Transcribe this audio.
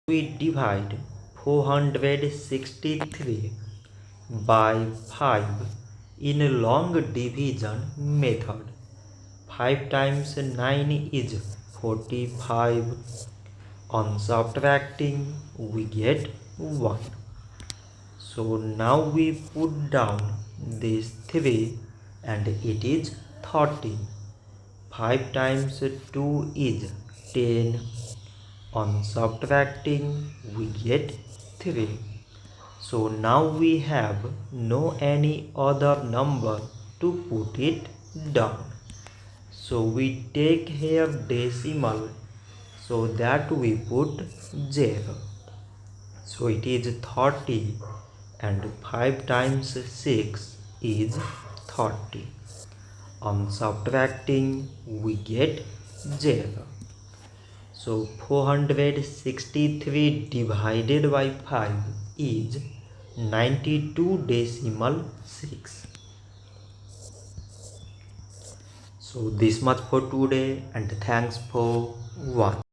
We divide 463 by 5 in a long division method. 5 times 9 is 45. On subtracting, we get 1. So now we put down this 3 and it is 13. 5 times 2 is 10. On subtracting, we get 3. So now we have no any other number to put it down. So we take here decimal, so that we put 0. So it is 30 and 5 times 6 is 30. On subtracting, we get 0. So 463 divided by 5 is 92.6. So this much for today and thanks for watching.